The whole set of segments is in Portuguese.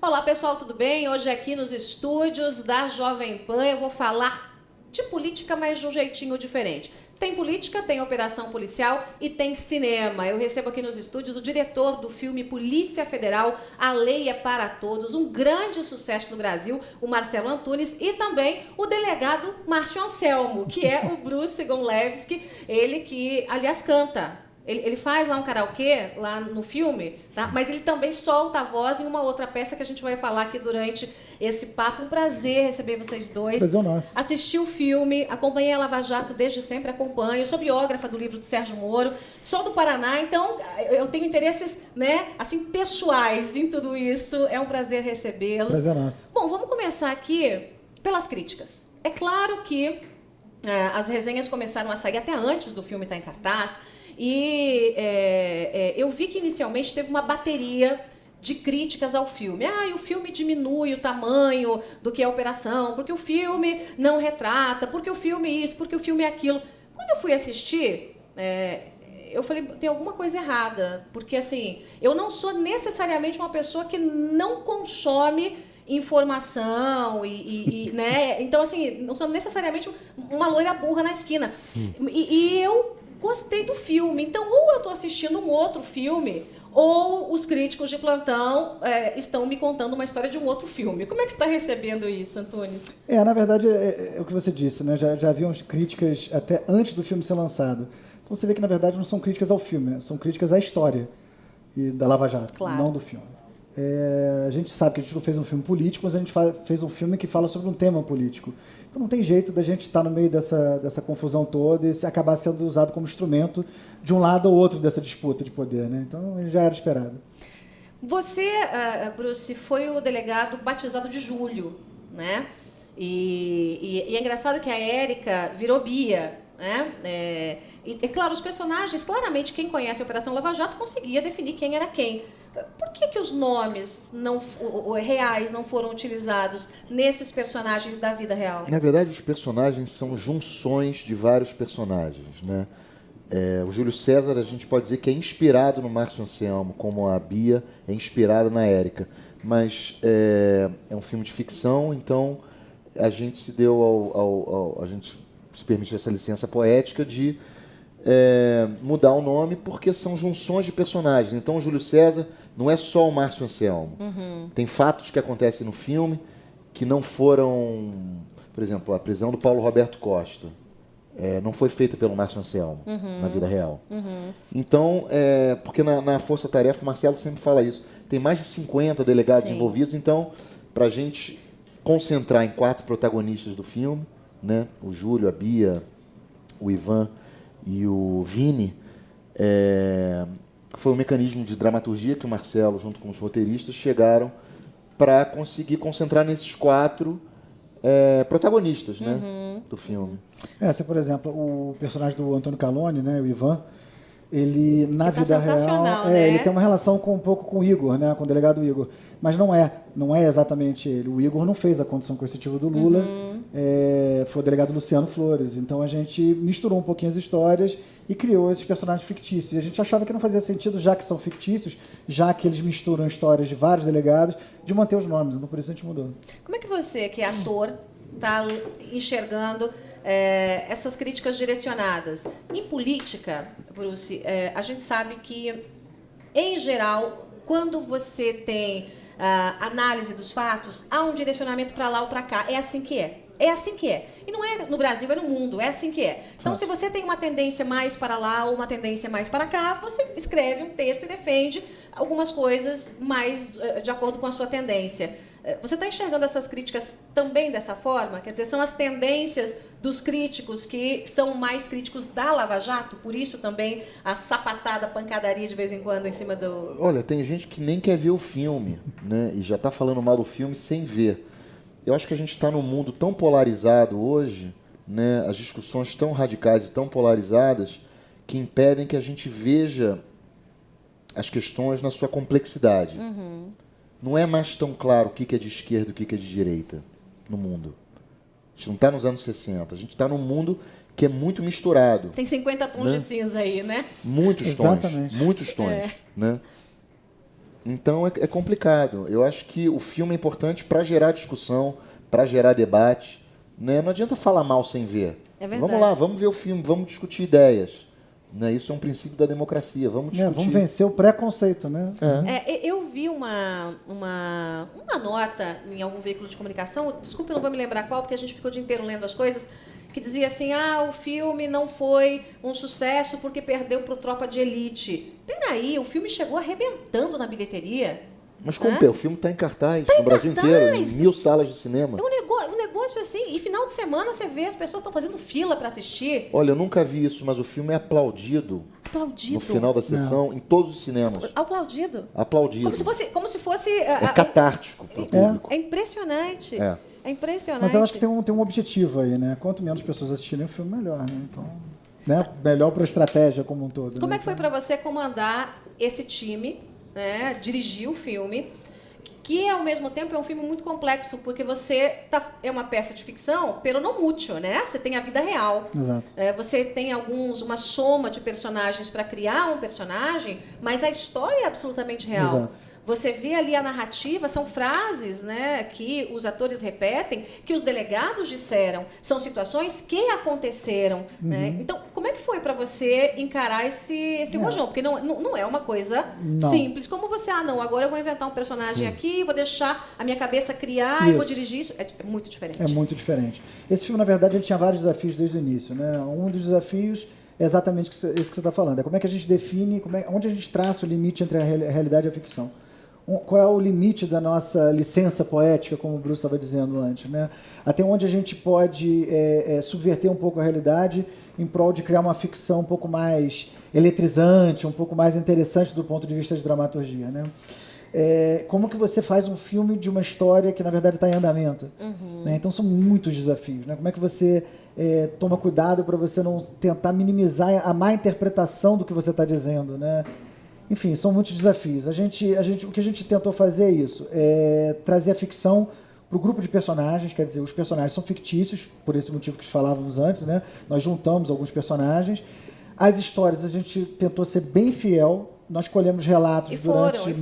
Olá pessoal, tudo bem? Hoje aqui nos estúdios da Jovem Pan eu vou falar de política, mas de um jeitinho diferente. Tem política, tem operação policial e tem cinema. Eu recebo aqui nos estúdios o diretor do filme Polícia Federal, A Lei é para Todos, um grande sucesso no Brasil, o Marcelo Antunes, e também o delegado Márcio Anselmo, que é o Bruce Gonlewski, ele que, aliás, canta. Ele faz lá um karaokê, lá no filme, tá? Mas ele também solta a voz em uma outra peça que a gente vai falar aqui durante esse papo. Um prazer receber vocês dois. Prazer nosso. Assisti o filme, acompanhei a Lava Jato desde sempre, acompanho. Sou biógrafa do livro do Sérgio Moro, sou do Paraná, então eu tenho interesses, né, assim, pessoais em tudo isso. É um prazer recebê-los. Prazer nosso. Bom, vamos começar aqui pelas críticas. É claro que as resenhas começaram a sair até antes do filme estar em cartaz. E eu vi que inicialmente teve uma bateria de críticas ao filme. E o filme diminui o tamanho do que é a operação, porque o filme não retrata, porque o filme isso, porque o filme aquilo. Quando eu fui assistir, eu falei, tem alguma coisa errada, porque assim, eu não sou necessariamente uma pessoa que não consome informação né? Então, assim, não sou necessariamente uma loira burra na esquina. E eu gostei do filme. Então, ou eu estou assistindo um outro filme, ou os críticos de plantão estão me contando uma história de um outro filme. Como é que você está recebendo isso, Antunes? Na verdade, é o que você disse, né? Já haviam críticas até antes do filme ser lançado. Então você vê que, na verdade, não são críticas ao filme, são críticas à história da Lava Jato, claro, não do filme. A gente sabe que a gente não fez um filme político, mas a gente fez um filme que fala sobre um tema político. Então não tem jeito da gente estar no meio dessa confusão toda e acabar sendo usado como instrumento de um lado ou outro dessa disputa de poder, né? Então já era esperado. Você, Bruce, foi o delegado batizado de Júlio, né? E é engraçado que a Érica virou Bia, né? E claro, os personagens, claramente quem conhece a Operação Lava Jato conseguia definir quem era quem. Por que os nomes reais não foram utilizados nesses personagens da vida real? Na verdade, os personagens são junções de vários personagens, né? O Júlio César, a gente pode dizer que é inspirado no Márcio Anselmo, como a Bia é inspirada na Érica. Mas é um filme de ficção, então a gente se deu a gente se permitiu essa licença poética de mudar o nome, porque são junções de personagens. Então o Júlio César não é só o Márcio Anselmo. Uhum. Tem fatos que acontecem no filme que não foram... Por exemplo, a prisão do Paulo Roberto Costa não foi feita pelo Márcio Anselmo, na vida real. Uhum. Então, porque na Força Tarefa, o Marcelo sempre fala isso, tem mais de 50 delegados envolvidos, então, para a gente concentrar em 4 protagonistas do filme, né, o Júlio, a Bia, o Ivan e o Vini, foi um mecanismo de dramaturgia que o Marcelo, junto com os roteiristas, chegaram para conseguir concentrar nesses 4 protagonistas, né, do filme. Por exemplo, o personagem do Antônio Calone, né, o Ivan, ele, na vida real, né? Ele tem uma relação um pouco com o Igor, né, com o delegado Igor. Mas não é exatamente ele. O Igor não fez a condição coercitiva do Lula, foi o delegado Luciano Flores. Então a gente misturou um pouquinho as histórias e criou esses personagens fictícios. E a gente achava que não fazia sentido, já que são fictícios, já que eles misturam histórias de vários delegados, de manter os nomes. Então por isso a gente mudou. Como é que você, que é ator, está enxergando essas críticas direcionadas? Em política, Bruce, a gente sabe que, em geral, quando você tem análise dos fatos, há um direcionamento para lá ou para cá. É assim que é. É assim que é. E não é no Brasil, é no mundo. É assim que é. Então, se você tem uma tendência mais para lá ou uma tendência mais para cá, você escreve um texto e defende algumas coisas mais de acordo com a sua tendência. Você está enxergando essas críticas também dessa forma? Quer dizer, são as tendências dos críticos que são mais críticos da Lava Jato? Por isso também a sapatada, a pancadaria de vez em quando em cima do... Olha, tem gente que nem quer ver o filme, né? E já está falando mal do filme sem ver. Eu acho que a gente está num mundo tão polarizado hoje, né? As discussões tão radicais e tão polarizadas que impedem que a gente veja as questões na sua complexidade. Não é mais tão claro o que é de esquerda e o que é de direita no mundo. A gente não está nos anos 60. A gente está num mundo que é muito misturado. Tem 50 tons de cinza aí, né? Muitos tons. Muitos tons. Né? Então é complicado. Eu acho que o filme é importante para gerar discussão, para gerar debate. Né? Não adianta falar mal sem ver. É verdade. Vamos lá, vamos ver o filme, vamos discutir ideias. Né? Isso é um princípio da democracia. Vamos discutir. Vamos vencer o preconceito, né? Eu vi uma nota em algum veículo de comunicação, desculpe, eu não vou me lembrar qual, porque a gente ficou o dia inteiro lendo as coisas, que dizia assim, o filme não foi um sucesso porque perdeu para o Tropa de Elite. Peraí, o filme chegou arrebentando na bilheteria. Mas como o filme está em cartaz no Brasil inteiro, em 1000 salas de cinema. É um negócio assim, e final de semana você vê, as pessoas estão fazendo fila para assistir. Olha, eu nunca vi isso, mas o filme é aplaudido. No final da sessão, em todos os cinemas. Aplaudido. Como se fosse é catártico para o público. É impressionante. É impressionante. Mas eu acho que tem um objetivo aí, né? Quanto menos pessoas assistirem o filme, melhor, né? Então, né? Melhor para a estratégia como um todo. Como né? é que foi para você comandar esse time, né? Dirigir o filme, que ao mesmo tempo é um filme muito complexo, porque você é uma peça de ficção, pero não mútil, né? Você tem a vida real. Exato. Você tem uma soma de personagens para criar um personagem, mas a história é absolutamente real. Exato. Você vê ali a narrativa, são frases, né, que os atores repetem, que os delegados disseram, são situações que aconteceram. Né? Então, como é que foi para você encarar esse rojão? Porque não é uma coisa simples. Como você, agora eu vou inventar um personagem aqui, vou deixar a minha cabeça criar e vou dirigir isso. É muito diferente. É muito diferente. Esse filme, na verdade, ele tinha vários desafios desde o início. Né? Um dos desafios é exatamente esse que você está falando. É como é que a gente define, onde a gente traça o limite entre a realidade e a ficção. Qual é o limite da nossa licença poética, como o Bruce estava dizendo antes, né? Até onde a gente pode subverter um pouco a realidade em prol de criar uma ficção um pouco mais eletrizante, um pouco mais interessante do ponto de vista de dramaturgia, né? Como que você faz um filme de uma história que, na verdade, está em andamento? Né? Então, são muitos desafios. Né? Como é que você toma cuidado para você não tentar minimizar a má interpretação do que você está dizendo, né? Enfim, são muitos desafios. O que a gente tentou fazer é isso, trazer a ficção para o grupo de personagens, quer dizer, os personagens são fictícios, por esse motivo que falávamos antes, né? Nós juntamos alguns personagens. As histórias, a gente tentou ser bem fiel, nós colhemos relatos durante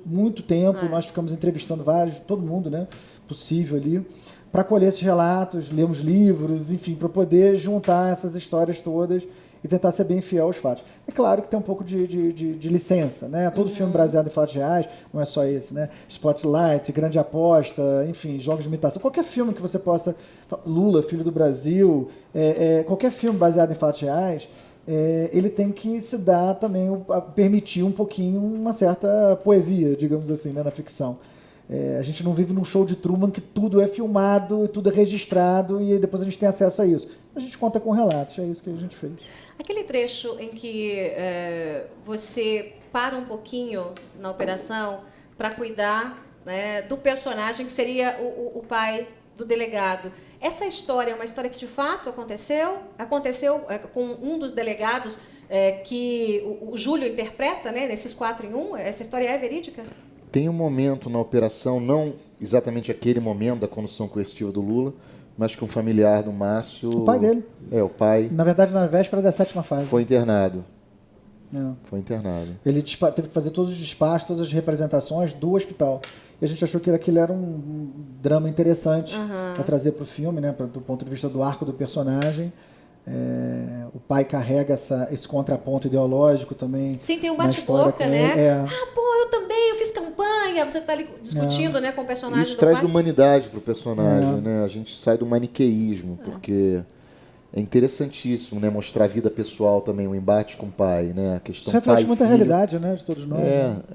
muito tempo, nós ficamos entrevistando todo mundo, né? Possível ali, para colher esses relatos, lemos livros, enfim, para poder juntar essas histórias todas e tentar ser bem fiel aos fatos. É claro que tem um pouco de licença, né? Todo filme baseado em fatos reais, não é só esse, né? Spotlight, Grande Aposta, enfim, jogos de imitação. Qualquer filme que você possa... Lula, Filho do Brasil, qualquer filme baseado em fatos reais, ele tem que se dar também, permitir um pouquinho uma certa poesia, digamos assim, né, na ficção. A gente não vive num show de Truman que tudo é filmado, tudo é registrado e depois a gente tem acesso a isso. A gente conta com relatos, é isso que a gente fez. Aquele trecho em que você para um pouquinho na operação para cuidar, né, do personagem que seria o pai do delegado. Essa história é uma história que de fato aconteceu? Aconteceu com um dos delegados que o Júlio interpreta, né, nesses 4 em 1? Essa história é verídica? Tem um momento na operação, não exatamente aquele momento da condução coercitiva do Lula, mas que um familiar do Márcio... O pai dele. O pai... Na verdade, na véspera da 7ª fase. Foi internado. Foi internado. Ele teve que fazer todos os despachos, todas as representações do hospital. E a gente achou que aquilo era um drama interessante para trazer para o filme, né, do ponto de vista do arco do personagem. O pai carrega esse contraponto ideológico também. Sim, tem um bate-boca, né? Eu também, eu fiz campanha. Você está ali discutindo, né, com o personagem Isso do traz pai. humanidade para o personagem, né? A gente sai do maniqueísmo, porque é interessantíssimo, né, mostrar a vida pessoal também, o embate com o pai, né? A questão isso reflete pai, muita filho, realidade, né, de todos nós.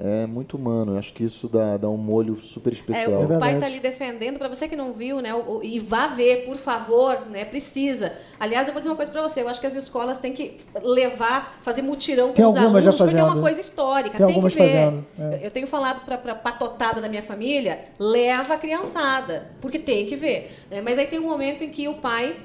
É muito humano. Eu acho que isso dá um molho super especial. O pai está ali defendendo, para você que não viu, né, e vá ver, por favor, né, precisa. Aliás, eu vou dizer uma coisa para você, eu acho que as escolas têm que fazer mutirão com os alunos, porque é uma coisa histórica, tem que ver. Eu tenho falado para a patotada da minha família, leva a criançada, porque tem que ver. Né? Mas aí tem um momento em que o pai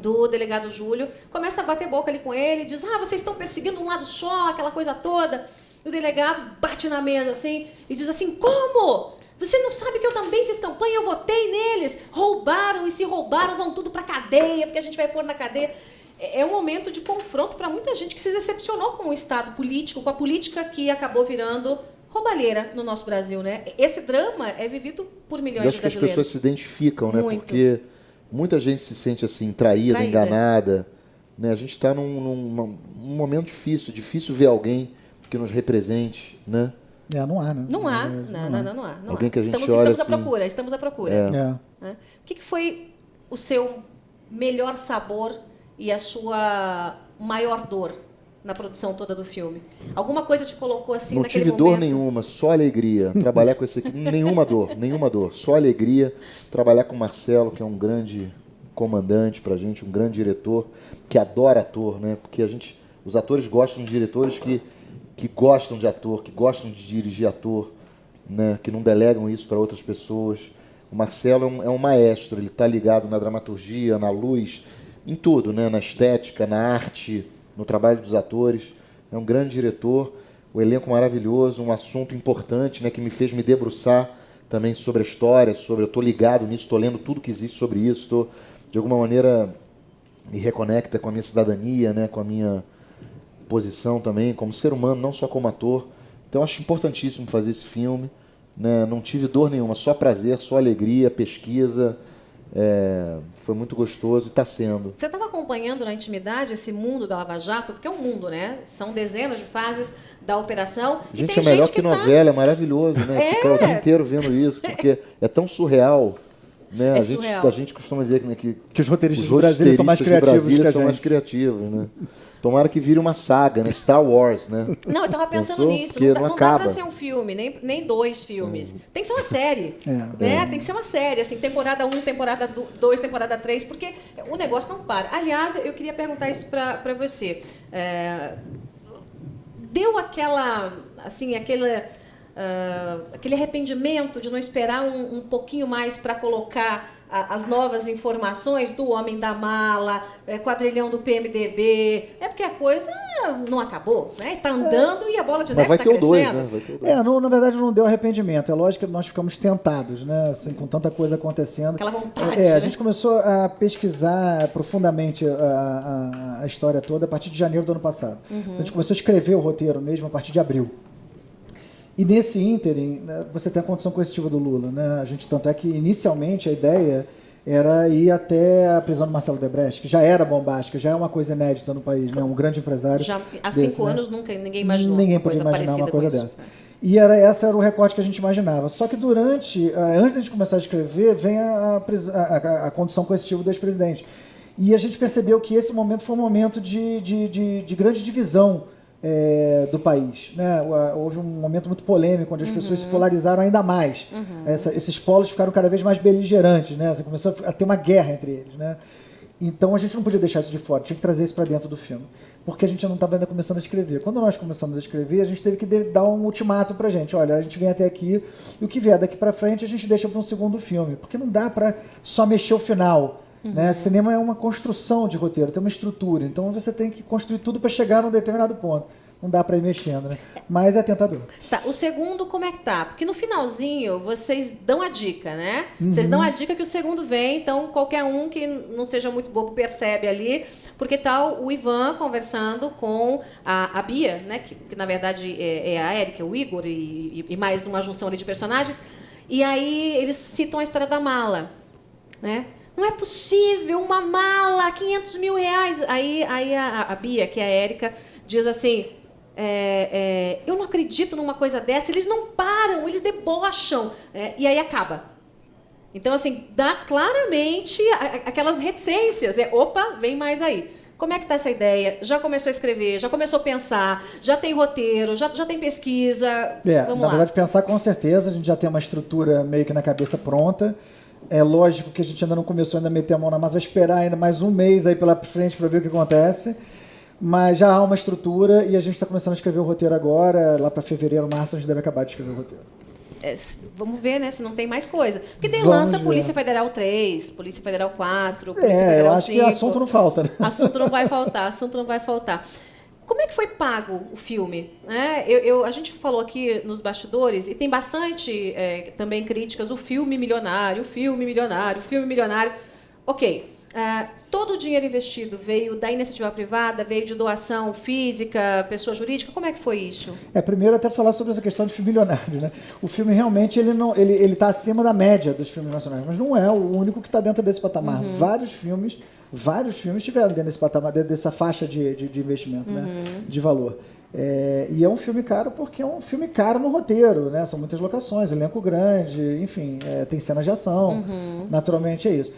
do delegado Júlio começa a bater boca ali com ele, diz, vocês estão perseguindo um lado só, aquela coisa toda. E o delegado bate na mesa assim e diz assim, como? Você não sabe que eu também fiz campanha, eu votei neles, roubaram, e se roubaram vão tudo pra cadeia, porque a gente vai pôr na cadeia. É um momento de confronto para muita gente que se decepcionou com o Estado político, com a política que acabou virando roubalheira no nosso Brasil, né? Esse drama é vivido por milhões Eu de acho que as brasileiros. pessoas se identificam, né? Muito. Porque muita gente se sente assim, traída. Enganada. Né? A gente está num momento difícil ver alguém que nos represente, né? Não há, né? Não há. Não há. Alguém que a gente estamos olha estamos à procura. É. Né? O que foi o seu melhor sabor e a sua maior dor na produção toda do filme? Alguma coisa te colocou assim Não naquele tive momento? dor nenhuma, só alegria. Trabalhar com esse aqui, nenhuma dor, só alegria. Trabalhar com o Marcelo, que é um grande comandante pra gente, um grande diretor, que adora ator, né? Porque os atores gostam de diretores que gostam de ator, que gostam de dirigir ator, né? Que não delegam isso para outras pessoas. O Marcelo é um maestro, ele está ligado na dramaturgia, na luz, em tudo, né? Na estética, na arte, no trabalho dos atores. É um grande diretor, o elenco maravilhoso, um assunto importante, né? Que me fez me debruçar também sobre a história, eu estou ligado nisso, estou lendo tudo que existe sobre isso, estou, de alguma maneira, me reconecta com a minha cidadania, né? Com a minha posição também, como ser humano, não só como ator. Então, acho importantíssimo fazer esse filme. Né? Não tive dor nenhuma, só prazer, só alegria, pesquisa. Foi muito gostoso e está sendo. Você estava acompanhando na intimidade esse mundo da Lava Jato? Porque é um mundo, né? São dezenas de fases da operação. Gente, e tem é melhor gente que novela, é maravilhoso, né? Ficar o dia inteiro vendo isso, porque é tão surreal. Né? Surreal. A gente costuma dizer que os roteiristas de Brasília são mais criativos que a gente. mais criativos, né? Tomara que vire uma saga, né? Star Wars, né? Não, eu tava pensando nisso. Não dá pra ser um filme, nem 2 filmes. Tem que ser uma série. Né? Tem que ser uma série, assim, temporada 1, temporada 2, temporada 3, porque o negócio não para. Aliás, eu queria perguntar isso pra você. Deu aquele arrependimento de não esperar um pouquinho mais para colocar as novas informações do Homem da Mala, quadrilhão do PMDB. É porque a coisa não acabou, né? Está andando e a bola de neve está crescendo. Dois, né? Vai ter o 2. Na verdade não deu arrependimento. É lógico que nós ficamos tentados, né? Assim, com tanta coisa acontecendo. Aquela vontade. A gente começou a pesquisar profundamente a história toda a partir de janeiro do ano passado. A gente começou a escrever o roteiro mesmo a partir de abril. E nesse ínterim, você tem a condição coercitiva do Lula, né? A gente, tanto é que inicialmente a ideia era ir até a prisão do Marcelo Odebrecht, que já era bombástica, já é uma coisa inédita no país, né? Um grande empresário. Já há 5 anos nunca ninguém imaginou ninguém uma coisa podia imaginar parecida uma coisa com dessa. isso. E esse era o recorte que a gente imaginava. Só que antes de a gente começar a escrever, vem a condição coercitiva do ex-presidente. E a gente percebeu que esse momento foi um momento de grande divisão do país. Né? Houve um momento muito polêmico, onde as pessoas se polarizaram ainda mais. Esses polos ficaram cada vez mais beligerantes. Né? Você começou a ter uma guerra entre eles. Né? Então a gente não podia deixar isso de fora, tinha que trazer isso para dentro do filme. Porque a gente não estava ainda começando a escrever. Quando nós começamos a escrever, a gente teve que dar um ultimato para a gente. Olha, a gente vem até aqui e o que vier daqui para frente a gente deixa para um segundo filme. Porque não dá para só mexer o final. Né? Cinema é uma construção de roteiro, tem uma estrutura. Então você tem que construir tudo para chegar num determinado ponto. Não dá para ir mexendo, né? Mas é tentador. Tá, o segundo como é que tá? Porque no finalzinho vocês dão a dica, né? Vocês dão a dica que o segundo vem, então qualquer um que não seja muito bobo percebe ali, porque tá o Ivan conversando com a Bia, né? Que na verdade é a Érica, o Igor e mais uma junção ali de personagens. E aí eles citam a história da mala, né? Não é possível, uma mala, 500 mil reais. Aí a Bia, que é a Érica, diz assim... eu não acredito numa coisa dessa, eles não param, eles debocham, e aí acaba. Então, assim, dá claramente aquelas reticências, opa, vem mais aí. Como é que está essa ideia? Já começou a escrever, já começou a pensar, já tem roteiro, já tem pesquisa, vamos lá. Na verdade, pensar com certeza, a gente já tem uma estrutura meio que na cabeça pronta. É lógico que a gente ainda não começou ainda a meter a mão na massa, vai esperar ainda mais um mês aí pela frente para ver o que acontece. Mas já há uma estrutura e a gente está começando a escrever o roteiro agora. Lá para fevereiro, março, a gente deve acabar de escrever o roteiro. Vamos ver, né, se não tem mais coisa. Porque daí lança Polícia Federal 3, Polícia Federal 4, Polícia Federal 5. Eu acho que assunto não falta, né? Assunto não vai faltar. Como é que foi pago o filme? A gente falou aqui nos bastidores, e tem bastante também críticas, o filme milionário. Ok. Todo o dinheiro investido veio da iniciativa privada, veio de doação física, pessoa jurídica? Como é que foi isso? Primeiro até falar sobre essa questão de filme milionário, né? O filme realmente ele está acima da média dos filmes nacionais, mas não é o único que está dentro desse patamar. Vários filmes estiveram dentro desse patamar, dentro dessa faixa de investimento, né? De valor. E é um filme caro porque é um filme caro no roteiro, né? São muitas locações, elenco grande, enfim, tem cenas de ação, naturalmente é isso.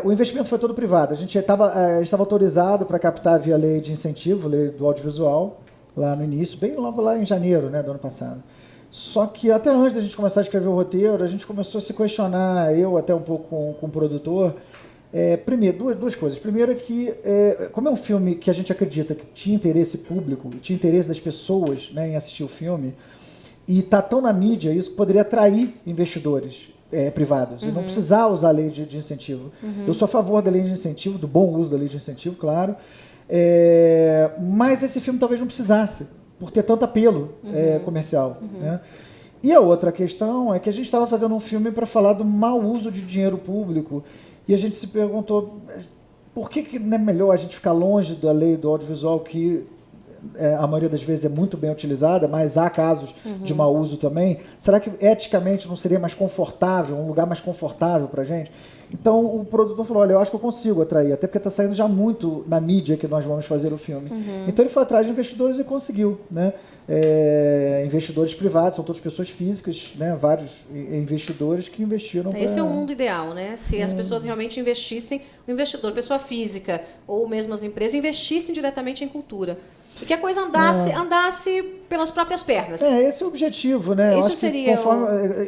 O investimento foi todo privado. A gente estava autorizado para captar via lei de incentivo, lei do audiovisual, lá no início, bem logo lá em janeiro, né, do ano passado. Só que até antes da gente começar a escrever o roteiro, a gente começou a se questionar, eu até um pouco com o produtor. Primeiro, duas coisas. Primeiro é que, como é um filme que a gente acredita que tinha interesse público, tinha interesse das pessoas, né, em assistir o filme, e está tão na mídia isso que poderia atrair investidores privados, e não precisar usar a lei de incentivo. Eu sou a favor da lei de incentivo, do bom uso da lei de incentivo, claro, mas esse filme talvez não precisasse, por ter tanto apelo comercial. Né? E a outra questão é que a gente estava fazendo um filme para falar do mau uso de dinheiro público, e a gente se perguntou por que não é melhor a gente ficar longe da lei do audiovisual, que a maioria das vezes é muito bem utilizada, mas há casos de mau uso também. Será que eticamente não seria mais confortável, um lugar mais confortável para a gente? Então o produtor falou, olha, eu acho que eu consigo atrair, até porque está saindo já muito na mídia que nós vamos fazer o filme. Então ele foi atrás de investidores e conseguiu, né? Investidores privados, são todas pessoas físicas, né? Vários investidores que investiram. Esse é o mundo ideal, né? Se as pessoas realmente investissem, o investidor, pessoa física ou mesmo as empresas, investissem diretamente em cultura. E que a coisa andasse pelas próprias pernas. Esse é o objetivo, né? Isso seria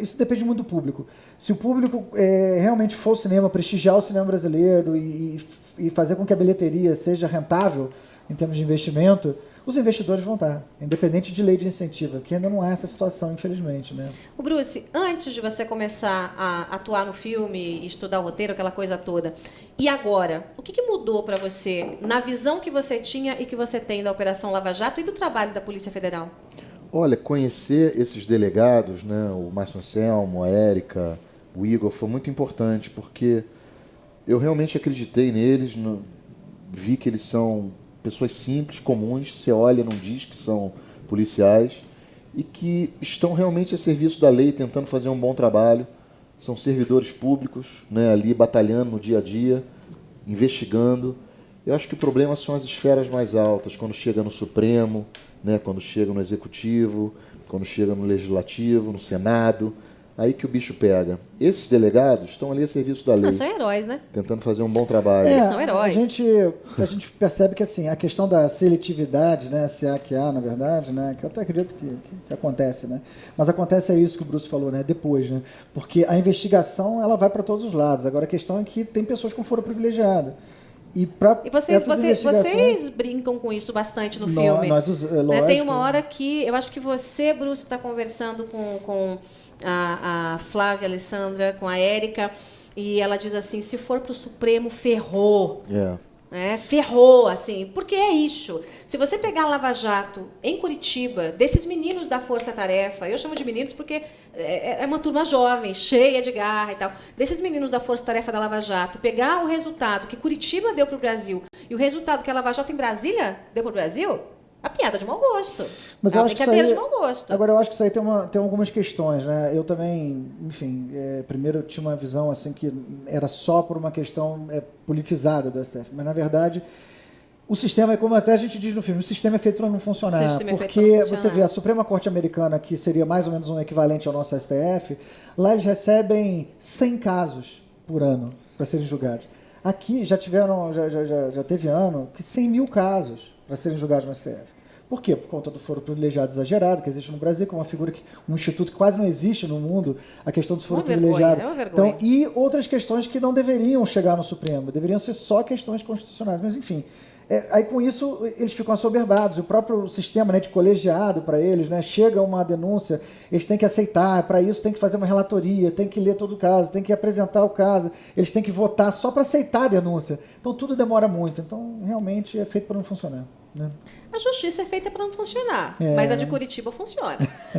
isso depende muito do público. Se o público realmente for o cinema, prestigiar o cinema brasileiro e fazer com que a bilheteria seja rentável em termos de investimento, os investidores vão estar, independente de lei de incentivo, que ainda não há essa situação, infelizmente, né? O Bruce, antes de você começar a atuar no filme, estudar o roteiro, aquela coisa toda, e agora, o que mudou para você na visão que você tinha e que você tem da Operação Lava Jato e do trabalho da Polícia Federal? Olha, conhecer esses delegados, né, o Márcio Anselmo, a Érica, o Igor, foi muito importante, porque eu realmente acreditei neles, vi que eles são pessoas simples, comuns, você olha, não diz que são policiais, e que estão realmente a serviço da lei, tentando fazer um bom trabalho. São servidores públicos, né, ali batalhando no dia a dia, investigando. Eu acho que o problema são as esferas mais altas, quando chega no Supremo, né, quando chega no Executivo, quando chega no Legislativo, no Senado, aí que o bicho pega. Esses delegados estão ali a serviço da lei. São heróis, né? Tentando fazer um bom trabalho. Eles são heróis. A gente percebe que assim, a questão da seletividade, né, se há que há, na verdade, né, que eu até acredito que acontece, né? Mas acontece isso que o Bruce falou, né, depois, né? Porque a investigação, ela vai para todos os lados. Agora a questão é que tem pessoas com foro privilegiado. E vocês brincam com isso bastante no filme. Lógico. Tem uma hora que eu acho que você, Bruce, está conversando com a Flávia Alessandra, com a Érica, e ela diz assim, se for para o Supremo, ferrou. Ferrou, assim, porque é isso. Se você pegar a Lava Jato em Curitiba, desses meninos da Força Tarefa, eu chamo de meninos porque é uma turma jovem, cheia de garra e tal, desses meninos da Força Tarefa da Lava Jato, pegar o resultado que Curitiba deu para o Brasil e o resultado que a Lava Jato em Brasília deu para o Brasil, a piada de mau gosto. Mas eu acho brincadeira de mau gosto. Agora, eu acho que isso aí tem algumas questões, né? Eu também, enfim, primeiro eu tinha uma visão assim que era só por uma questão politizada do STF, mas na verdade o sistema é como até a gente diz no filme, o sistema é feito para não funcionar, porque você vê a Suprema Corte Americana, que seria mais ou menos um equivalente ao nosso STF, lá eles recebem 100 casos por ano para serem julgados. Aqui já teve ano que 100 mil casos para serem julgados no STF. Por quê? Por conta do foro privilegiado exagerado que existe no Brasil, que é uma figura, um instituto que quase não existe no mundo, a questão do foro privilegiado. É uma vergonha. Então, e outras questões que não deveriam chegar no Supremo, deveriam ser só questões constitucionais. Mas, enfim, aí com isso eles ficam assoberbados. O próprio sistema, né, de colegiado para eles, né, chega uma denúncia, eles têm que aceitar, para isso tem que fazer uma relatoria, tem que ler todo o caso, tem que apresentar o caso, eles têm que votar só para aceitar a denúncia. Então tudo demora muito. Então realmente é feito para não funcionar. Né? A justiça é feita para não funcionar, mas a de Curitiba funciona.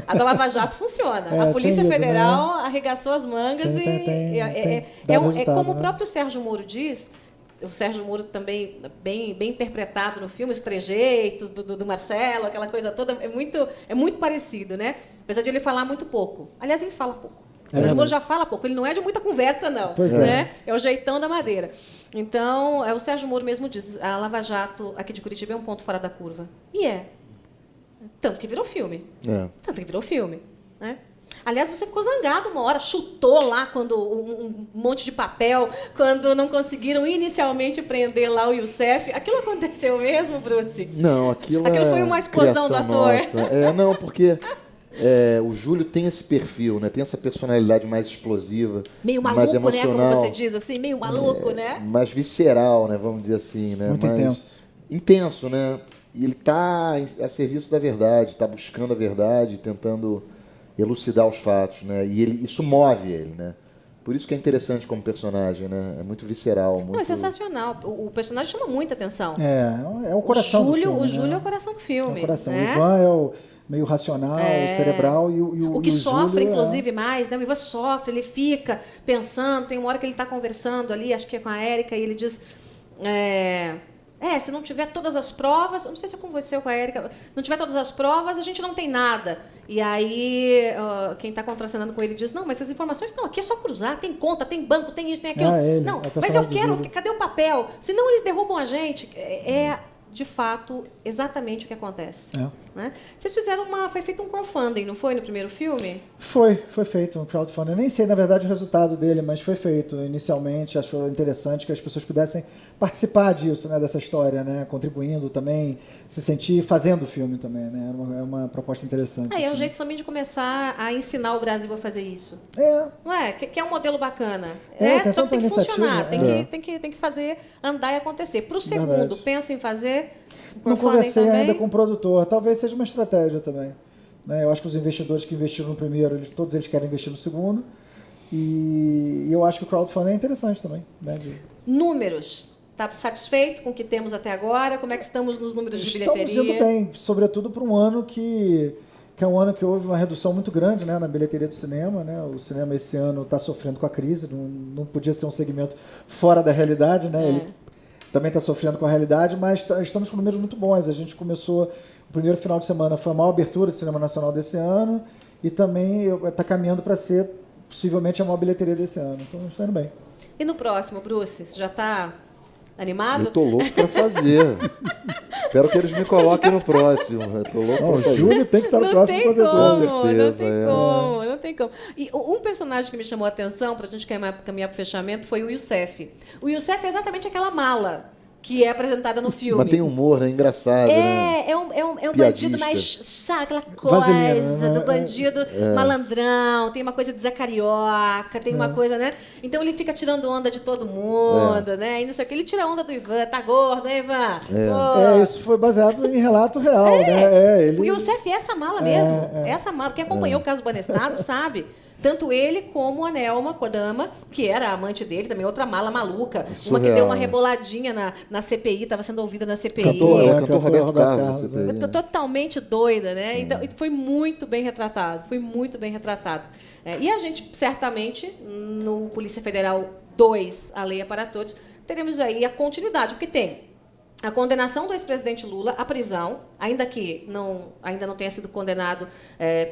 A da Lava Jato funciona. A Polícia Federal arregaçou as mangas dá resultado, como o né? próprio Sérgio Moro diz, O Sérgio Moro também bem interpretado no filme, os trejeitos do Marcelo, aquela coisa toda, é muito parecido, né? Apesar de ele falar muito pouco. Aliás, ele fala pouco. O Sérgio Moro já fala pouco, ele não é de muita conversa, não. Pois né? É o jeitão da madeira. Então, o Sérgio Moro mesmo diz, a Lava Jato aqui de Curitiba é um ponto fora da curva. E é. Tanto que virou filme. Né? Aliás, você ficou zangado uma hora, chutou lá quando um monte de papel, quando não conseguiram inicialmente prender lá o Youssef. Aquilo aconteceu mesmo, Bruce? Não, aquilo foi uma explosão do ator. Não, porque o Júlio tem esse perfil, né? Tem essa personalidade mais explosiva, meio maluco, mais emocional, né? Como você diz, assim, meio maluco, né? Mais visceral, né? Vamos dizer assim, né? Muito intenso. Intenso, né? E ele está a serviço da verdade, está buscando a verdade, tentando elucidar os fatos, né? E isso move ele, né? Por isso que é interessante como personagem, né? É muito visceral. Muito... Não, é sensacional. O personagem chama muita atenção. É o coração do filme. O Júlio é o coração do filme. É o coração. Né? O Ivan é o meio racional, cerebral e o que e o sofre, Júlio inclusive, mais, né? O Ivan sofre, ele fica pensando, tem uma hora que ele está conversando ali, acho que é com a Érica, e ele diz... se não tiver todas as provas, eu não sei se é com você ou com a Érica, não tiver todas as provas, a gente não tem nada. E aí, quem está contracenando com ele diz, não, mas essas informações, não, aqui é só cruzar, tem conta, tem banco, tem isso, tem aquilo. Não, mas eu quero, cadê o papel? Senão eles derrubam a gente. De fato, exatamente o que acontece. Né? Vocês fizeram foi feito um crowdfunding, não foi, no primeiro filme? Foi feito um crowdfunding. Eu nem sei, na verdade, o resultado dele, mas foi feito. Inicialmente, achou interessante que as pessoas pudessem participar disso, né, dessa história, né, contribuindo também, se sentir fazendo o filme também, né? É uma proposta interessante. É um jeito também de começar a ensinar o Brasil a fazer isso. Não é? Que é um modelo bacana. Só que tem que funcionar, tem que fazer andar e acontecer. Para o segundo, pensa em fazer Não conversei também? ainda com o produtor. Talvez seja uma estratégia também. Né? Eu acho que os investidores que investiram no primeiro, todos eles querem investir no segundo. E eu acho que o crowdfunding é interessante também. Né? Números. Está satisfeito com o que temos até agora? Como é que estamos nos números de bilheteria? Estamos indo bem, sobretudo para um ano que é um ano que houve uma redução muito grande, né, na bilheteria do cinema. Né? O cinema esse ano está sofrendo com a crise, não podia ser um segmento fora da realidade. Né? Ele também está sofrendo com a realidade, mas estamos com números muito bons. A gente começou, o primeiro final de semana foi a maior abertura de cinema nacional desse ano e também está caminhando para ser possivelmente a maior bilheteria desse ano. Então, está indo bem. E no próximo, Bruce? Você já está animado? Eu tô louco para fazer. Espero que eles me coloquem no próximo. Eu tô louco pra fazer. O Júlio tem que estar no próximo, com certeza. Não tem como. E um personagem que me chamou a atenção, para a gente caminhar para o fechamento, foi o Youssef. O Youssef é exatamente aquela mala que é apresentada no filme. Mas tem humor, né? Engraçado, né? É um bandido mais... Sabe, aquela coisa do bandido malandrão. Tem uma coisa de Zé Carioca, tem uma coisa, né? Então ele fica tirando onda de todo mundo, né? E não sei o que. Ele tira onda do Ivan. Tá gordo, né, Ivan? Isso foi baseado em relato real, né? O Youssef é essa mala mesmo. É essa mala. Quem acompanhou o caso Banestado sabe. Tanto ele como a Nelma Kodama, que era a amante dele, também outra mala maluca. Surreal, uma que deu uma reboladinha na CPI, estava sendo ouvida na CPI. Cantor Roberto Carlos. Totalmente doida, né? Então, foi muito bem retratado. E a gente, certamente, no Polícia Federal 2, A Lei é para Todos, teremos aí a continuidade, porque tem a condenação do ex-presidente Lula à prisão, ainda não tenha sido condenado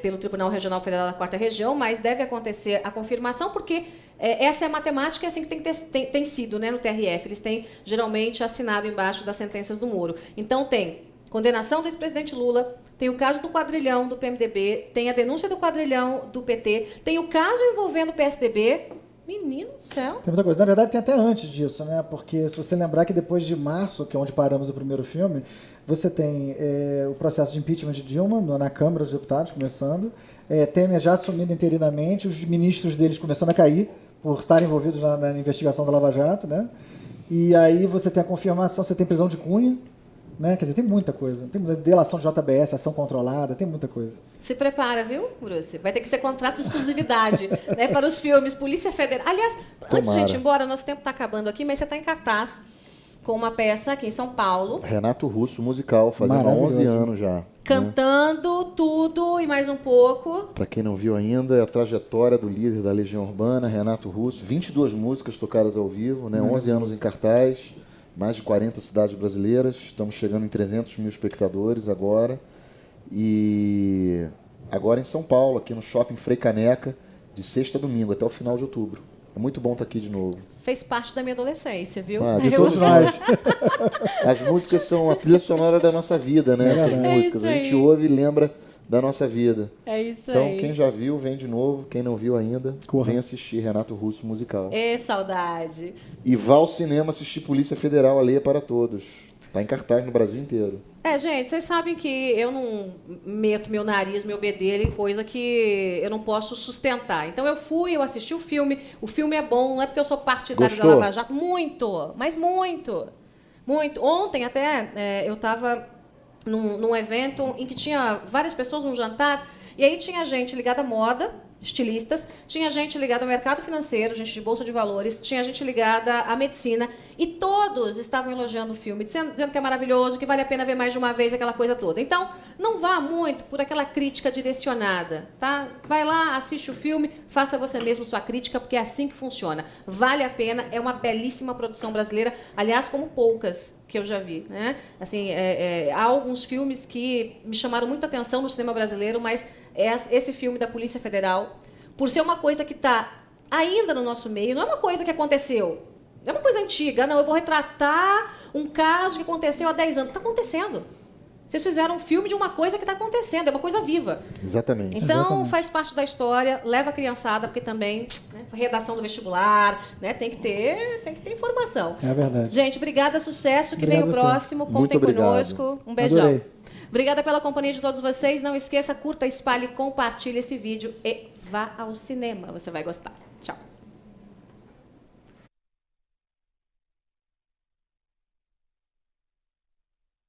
pelo Tribunal Regional Federal da 4ª Região, mas deve acontecer a confirmação, porque essa é a matemática, é assim que tem sido, né, no TRF. Eles têm, geralmente, assinado embaixo das sentenças do Moro. Então, tem condenação do ex-presidente Lula, tem o caso do quadrilhão do PMDB, tem a denúncia do quadrilhão do PT, tem o caso envolvendo o PSDB... Menino do céu. Tem muita coisa. Na verdade, tem até antes disso, né? Porque se você lembrar que depois de março, que é onde paramos o primeiro filme, você tem o processo de impeachment de Dilma na Câmara dos Deputados, começando. Temer já assumindo interinamente, os ministros deles começando a cair por estarem envolvidos na investigação da Lava Jato, né? E aí você tem a confirmação, você tem prisão de Cunha, né? Quer dizer, tem muita coisa. Tem delação de JBS, ação controlada, tem muita coisa. Se prepara, viu, Bruce? Vai ter que ser contrato de exclusividade né, para os filmes Polícia Federal. Aliás, antes de a gente ir embora, nosso tempo está acabando aqui, mas você está em cartaz com uma peça aqui em São Paulo, Renato Russo, musical, fazendo Maravilhoso. 11 anos já. cantando tudo e mais um pouco. Para quem não viu ainda, é a trajetória do líder da Legião Urbana, Renato Russo. 22 músicas tocadas ao vivo, né? 11 anos em cartaz, mais de 40 cidades brasileiras. Estamos chegando em 300 mil espectadores agora. E agora em São Paulo, aqui no Shopping Frei Caneca, de sexta a domingo, até o final de outubro. É muito bom estar aqui de novo. Fez parte da minha adolescência, viu? De todos nós. As músicas são a trilha sonora da nossa vida, né? Essas músicas. isso A gente aí. ouve e lembra da nossa vida. É isso Então, aí. quem já viu, vem de novo. Quem não viu ainda, Corra. vem assistir Renato Russo musical. Ê, saudade. E vá ao cinema assistir Polícia Federal, a Lei é para Todos. Tá em cartaz no Brasil inteiro. Gente, vocês sabem que eu não meto meu nariz, meu bedelho em coisa que eu não posso sustentar. Então eu assisti o filme é bom, não é porque eu sou partidário da Gostou? Lava Jato, muito, mas muito, muito. Ontem até eu estava num evento em que tinha várias pessoas num jantar, e aí tinha gente ligada à moda, estilistas, tinha gente ligada ao mercado financeiro, gente de bolsa de valores, tinha gente ligada à medicina, e todos estavam elogiando o filme, dizendo que é maravilhoso, que vale a pena ver mais de uma vez, aquela coisa toda. Então, não vá muito por aquela crítica direcionada, tá? Vai lá, assiste o filme, faça você mesmo sua crítica, porque é assim que funciona. Vale a pena, é uma belíssima produção brasileira, aliás, como poucas que eu já vi, né? Assim, há alguns filmes que me chamaram muita atenção no cinema brasileiro, mas esse filme da Polícia Federal, por ser uma coisa que está ainda no nosso meio, não é uma coisa que aconteceu, é uma coisa antiga, não, eu vou retratar um caso que aconteceu há 10 anos. Está acontecendo. Vocês fizeram um filme de uma coisa que está acontecendo, é uma coisa viva. Exatamente. Então, Exatamente. faz parte da história, leva a criançada, porque também, né, redação do vestibular, né, tem que ter informação. É verdade. Gente, obrigada, sucesso, que Obrigado vem o a você. próximo, Muito contem obrigado. conosco. Um beijão. Adorei. Obrigada pela companhia de todos vocês. Não esqueça, curta, espalhe, compartilhe esse vídeo e vá ao cinema. Você vai gostar.